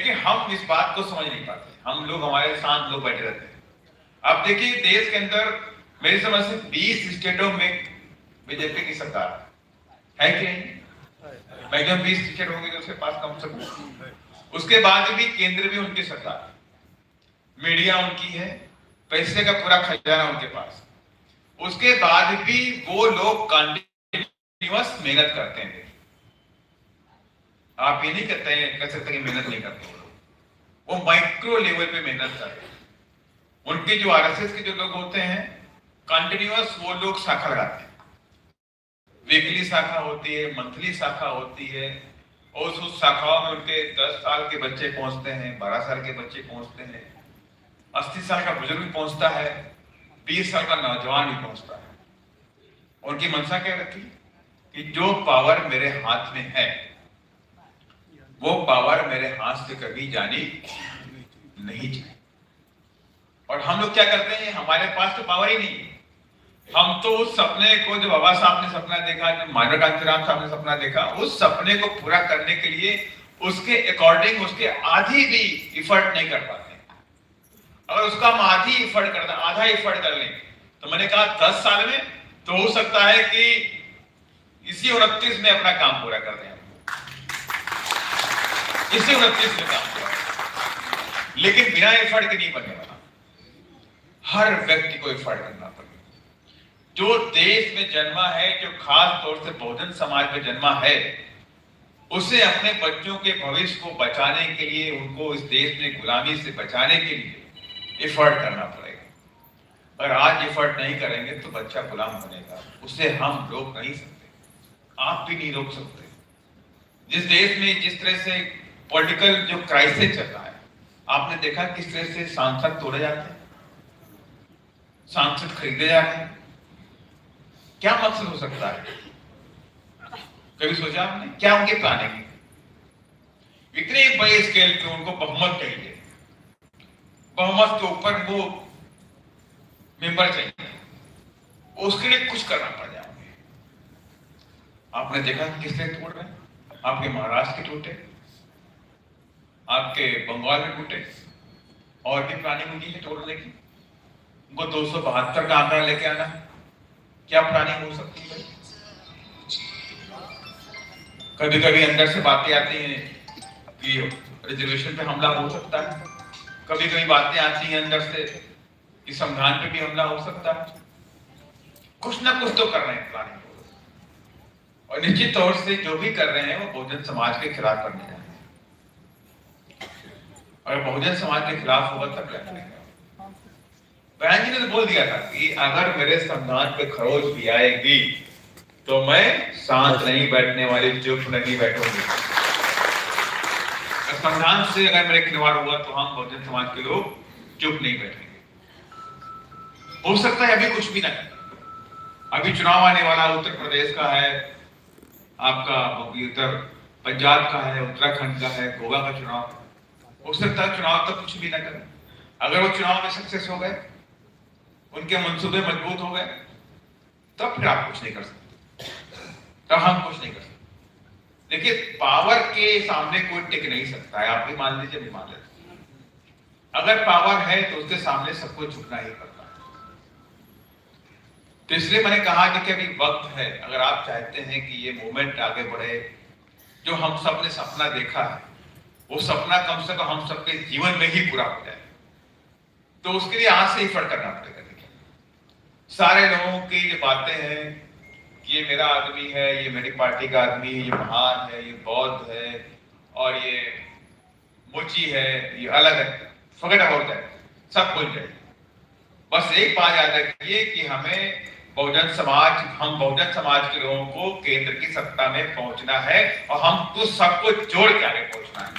लेकिन हम इस बात को समझ नहीं पाते, हम लोग हमारे साथ लोग बैठे रहते हैं। अब देखिए देश के अंदर मेरी समझ से 20 स्टेटों में बीजेपी की सरकार है कि नहीं? मैक्सिमम 20 स्टेट होंगे जो उसके पास कम से कम। उसके बाद भी केंद्र भी उनकी सरकार, मीडिया उनकी है, पैसे का पूरा खजाना उनके पास। उसके बाद भी वो लोग कंटिन्यूअस मेहनत करते हैं। आप ये नहीं कह सकते कि मेहनत नहीं करते, वो माइक्रो लेवल पे मेहनत करते हैं। उनके जो आरएसएस के जो लोग होते हैं कंटिन्यूअस वो लोग शाखा लगाते हैं, वीकली शाखा होती है, मंथली शाखा होती है, और उस शाखाओं में उनके 10 साल के बच्चे पहुंचते हैं, 12 साल के बच्चे पहुंचते हैं, 80 साल का बुजुर्ग भी पहुंचता है, 20 साल का नौजवान भी पहुंचता है। उनकी मंशा क्या रहती कि जो पावर मेरे हाथ में है वो पावर मेरे हाथ से कभी जानी नहीं चाहिए। और हम लोग क्या करते हैं, हमारे पास तो पावर ही नहीं है। हम तो उस सपने को, जो बाबा साहब ने सपना देखा, जो मानव कांतिराम साहब ने सपना देखा, उस सपने को पूरा करने के लिए उसके अकॉर्डिंग उसके आधी भी इफर्ट नहीं कर पाते। अगर उसका हम आधी इफर्ट करते, आधा इफर्ट कर लें, तो मैंने कहा 10 साल में तो हो सकता है कि इसी 29 में अपना काम पूरा कर दें, इसी 29 में काम पूरा। लेकिन बिना एफर्ट के नहीं बनने वाला, हर व्यक्ति को एफर्ट करना पड़ेगा। जो देश में जन्मा है, जो खास तौर से बहुजन समाज में जन्मा है, उसे अपने बच्चों के भविष्य को बचाने के लिए, उनको इस देश में गुलामी से बचाने के लिए एफर्ट करना पड़ेगा। अगर आज एफर्ट नहीं करेंगे तो बच्चा गुलाम बनेगा, उसे हम रोक नहीं सकते, आप भी नहीं रोक सकते। जिस देश में जिस तरह से पॉलिटिकल जो क्राइसिस चल रहा है, आपने देखा किस तरह से सांसद तोड़े जाते हैं, सांसद खरीदे जा रहे हैं। क्या मकसद हो सकता है? कभी सोचा आपने क्या उनकी प्लानिंग है? इतने बड़े स्केल पे उनको बहुमत चाहिए, बहुमत के ऊपर वो मेंबर चाहिए, उसके लिए कुछ करना पड़ जाएंगे। आपने देखा किस तरह तोड़ रहे हैं, आपके महाराष्ट्र के टूटे, आपके बंगाल में टूटे, और भी प्लानिंग उनकी है तोड़ने की। उनको 272 का आंकड़ा लेके आना है, क्या प्लानिंग हो सकती है? कभी कभी अंदर से बातें आती हैं कि रिजर्वेशन पे हमला हो सकता है, कभी कभी बातें आती हैं अंदर से कि संविधान पे भी हमला हो सकता है। कुछ ना कुछ तो कर रहे हैं प्लानिंग, और निश्चित तौर से जो भी कर रहे हैं वो बहुजन समाज के खिलाफ करने जा रहे हैं। और बहुजन समाज के खिलाफ होगा तब क्या करेंगे? बयान जी ने तो बोल दिया था कि अगर मेरे संविधान पे खरोच भी आएगी तो मैं शांत नहीं बैठने वाली, चुप नहीं बैठूंगी। संविधान से अगर मेरे खिलवाड़ हुआ तो हम बहुजन समाज के लोग चुप नहीं बैठेंगे। हो सकता है अभी कुछ भी ना करें, अभी चुनाव आने वाला उत्तर प्रदेश का है, आपका उत्तर पंजाब का है, उत्तराखंड का है, गोवा का चुनाव। हो सकता है चुनाव तक कुछ भी ना करें। अगर वो चुनाव में सक्सेस हो गए, उनके मंसूबे मजबूत हो गए, तब फिर आप कुछ नहीं कर सकते, तब हम कुछ नहीं कर सकते। देखिए पावर के सामने कोई टिक नहीं सकता है, आप भी मान लीजिए, भी मान लेते। अगर पावर है तो उसके सामने सबको झुकना ही पड़ता है। तो इसलिए मैंने कहा कि अभी वक्त है, अगर आप चाहते हैं कि ये मूवमेंट आगे बढ़े, जो हम सब ने सपना देखा है, वो सपना कम से कम हम सबके जीवन में ही पूरा हो जाए, तो उसके लिए आज से ही फर्क करना पड़ेगा। सारे लोगों की ये बातें हैं कि ये मेरा आदमी है, ये मेरी पार्टी का आदमी है, ये महान है, ये बौद्ध है, और ये मुची है, ये अलग है, फॉरगेट अबाउट दैट, सब भूल जाइए। बस एक बात याद रखिए कि हमें बहुजन समाज, हम बहुजन समाज के लोगों को केंद्र की सत्ता में पहुंचना है, और हम तो सबको जोड़ के आगे पहुंचना है।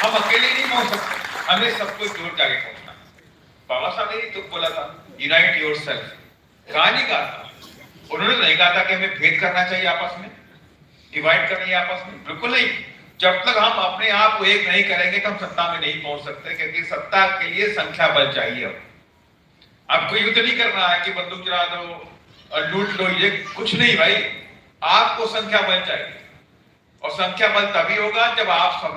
हम अकेले नहीं पहुंच सकते, हमें सबको जोड़ के आगे पहुंचना है। बाबा साहब ने तो बोला था यूनाइट योरसेल्फ, कहा नहीं कहा था, उन्होंने नहीं कहा था कि हमें भेद करना चाहिए आपस में, डिवाइड करनी है आपस में, बिल्कुल नहीं। जब तक हम अपने आप को एक नहीं करेंगे तो हम सत्ता में नहीं पहुंच सकते, क्योंकि सत्ता के लिए संख्या बल चाहिए। अब कोई युद्ध नहीं करना है कि बंदूक चला दो और लूट लो, ये कुछ नहीं भाई, आपको संख्या बल चाहिए, और संख्या बल तभी होगा जब आप सब